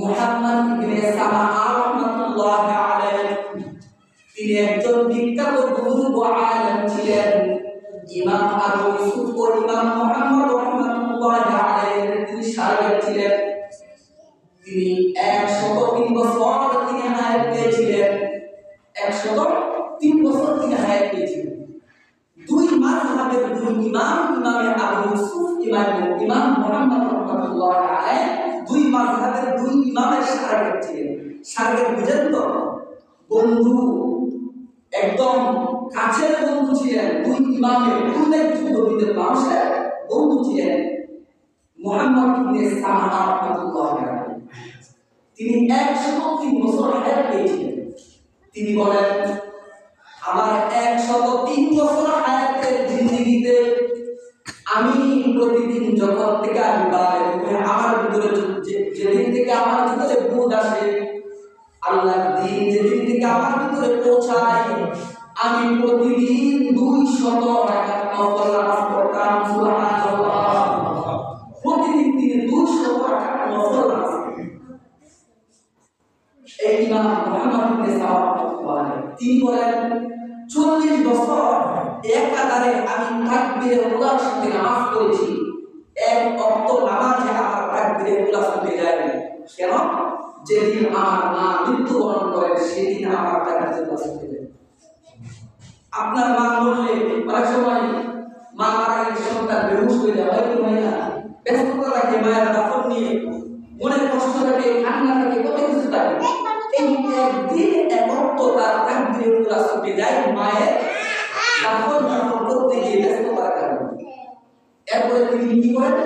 মুহাম্মদ ইবনে সামাআ রাহমাতুল্লাহি আলাইহি তিনি একজন বিখ্যাত বুজুর্গ আলেম ছিলেন। ইমাম আবু ইউসুফ ও ইমাম মুহাম্মদ রাহমাতুল্লাহি আলাইহি তিনি শাগির্দ ছিলেন। তিনি 103 বছর তিনি হায়াত পেয়েছিলেন। 103 বছর তিনি হায়াত পেয়েছিলেন। দুই মাযহাবের দুই ইমাম, ইমামে আবু ইউসুফ, ইমাম মুহাম্মদ রাহমাতুল্লাহি আলাইহি দুই মাযহাবের দুই ইমামের শাগির্দ ছিলেন। শাগির্দ বুঝেন তো, বন্ধু, একদম কাছের বন্ধু ছিলেন। দুই ইমামের উল্লেখযোগ্য মানুষের বন্ধু ছিলেন মুহাম্মদ ইবনে সামাআ রাহমাতুল্লাহি আলাইহি। তিনি 103 বছর হায়াত পেয়েছিলেন। তিনি বলেন, আমার 103 বছর হায়াতের জিন্দেগিতে আমি প্রতিদিন যখন থেকে আমি আমার ভিতরে যেদিন থেকে আমার ভিতরে বোধ আসে, আল্লাহর দিন যেদিন থেকে আমার ভিতরে পৌঁছায়, আমি প্রতিদিন 200 রাকাত নফল নামাজ পড়তাম। সুবহানাল্লাহ। প্রতিদিন তিনি 200 রাকাত নফল নামাজ পড়তেন। এই ইমাম মুহাম্মদ ইবনে সামাআ তিনি বলেন, 40 বছর একাধারে আমি তাকবীরে উলা সাথে নামাজ পড়েছি। এক ওয়াক্ত নামাজে আমার তাকবীরে উলা সাথে যায়। কেন? যেদিন আমার মা মৃত্যুবরণ করেন সেদিন আমার তাকবীরে উলা সাথে যায়। আপনার মা বললে অনেক সময় মা মারা গেলে সন্তান বেহুশ হয়ে যায়, হয়তো হয় না, ব্যস্ততা থাকে, মায়ের দাফন নিয়ে মনে কষ্ট থাকে, কান্না থাকে, কত কিছু থাকে। এই একদিন একত্র তার তাকবীরে উলা সাথে যায় মায়ের দাফন করতে গিয়ে ব্যস্ততার কারণে। এরপরে তিনি কি করেন?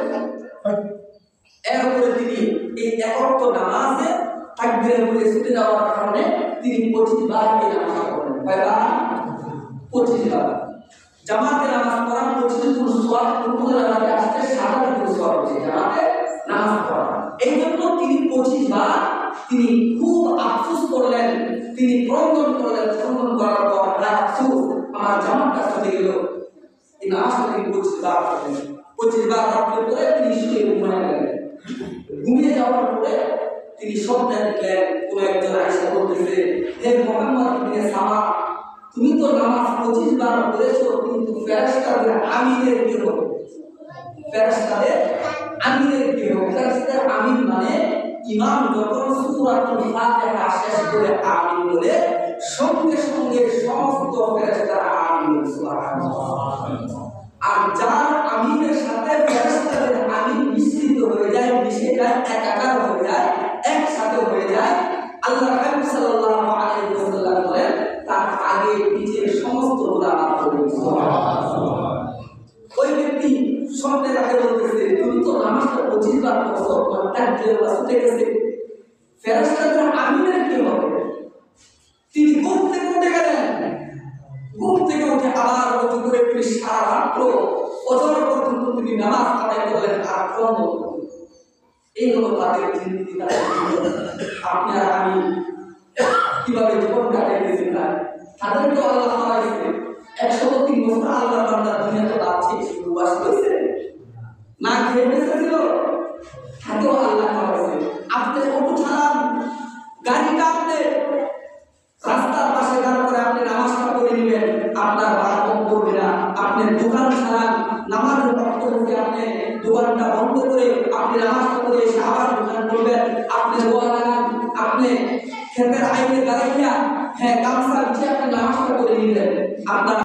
এরপরে তিনি এই একত্র নামাজে তাকবীরে উলা ছুটে যাওয়ার কারণে তিনি 25 বার এই নামাজ পড়েন। কয়বার? 25 বার। জামাতে নামাজ পড়া 25 গুণ সওয়াব, পুরো নামাজে আসতে 7 গুণ সওয়াব হচ্ছে জামাতে নামাজ পড়া। এই জন্য তিনি 25 বার তিনি খুব আফসোস করলেন, তিনি ক্রন্দন করলেন। ক্রন্দন করার পর আফসোস, আমার জামাতটা ছুটে গেল। এই নামাজটা তিনি 25 বার পড়লেন। 25 বার পড়ার পরে তিনি শুয়ে ঘুমিয়ে গেলেন। ঘুমিয়ে যাওয়ার পরে তিনি স্বপ্নে দেখলেন কোন একজন আয়েশা বলতেছে, হে মুহাম্মদ ইবনে সামাআ, তুমি তো নামাজ 25 বার পড়েছো, কিন্তু ফেরেশতাদের আমিনের কি হবে? ফেরেশতাদের আমিনের কি হবে? ফেরেশতাদের আমিন মানে ইমাম যখন সূরাতুল ফাতিহা শেষ করে আমিন বলে, সঙ্গে সঙ্গে সমস্ত ফেরেশতারা আমিন বলে। সুবহানাল্লাহ। আর যার আমিনের সাথে ফেরেশতাদের আমিন মিশ্রিত হয়ে যায়, মিশে যায়, একাকার হয়ে যায়, একসাথে হয়ে যায়, আল্লাহর হাবিব সাল্লাল্লাহু আলাইহি ওয়াসাল্লাম বলেন, তার আগে পিছে সমস্ত গুনাহ মাফ করে দিয়েছেন। সুবহানাল্লাহ। ওই ব্যক্তি স্বপ্নে তাকে বলতেছে, তুমি তো নামাজটা 25 বার পড়ছো, তোমার তাকবীরে উলা ছুটে গেছে, ফেরেশতাদের আমিনের কি হবে? তিনি ঘুম থেকে উঠে গেলেন। ঘুম থেকে উঠে আবার ওযু করে তিনি সারা রাত্র ফজর পর্যন্ত তিনি নামাজ আদায় করলেন আর ক্রন্দন করলেন। এই হলো তাদের জিন্দেগি। আপনি আর আমি কিভাবে জীবন কাটাইতেছি না? তাদের তো আল্লাহ খাওয়াইছে। 103 বছর আল্লাহ বান্দা দুনিয়াতে বাঁচছে, বাস করেছে, না খেয়ে বেঁচেছিল, তাকেও আল্লাহ খাওয়াইছে। আপনি অটো চালান, গাড়িটা আপনি রাস্তার পাশে দাঁড় করে আপনি নামাজটা পড়ে নেবেন, আপনার বারণ করবে না। আপনি দোকান চালান, নামাজের রক্ত হতে আপনি দোকানটা বন্ধ করে আপনি নামাজটা পড়ে এসে আবার দোকান করবেন। আপনি দোয়া লাগান, আপনি ক্ষেতের আইনে দাঁড়াইয়া গামছা বিছিয়ে আপনি নামাজটা করে নিলেন, আপনার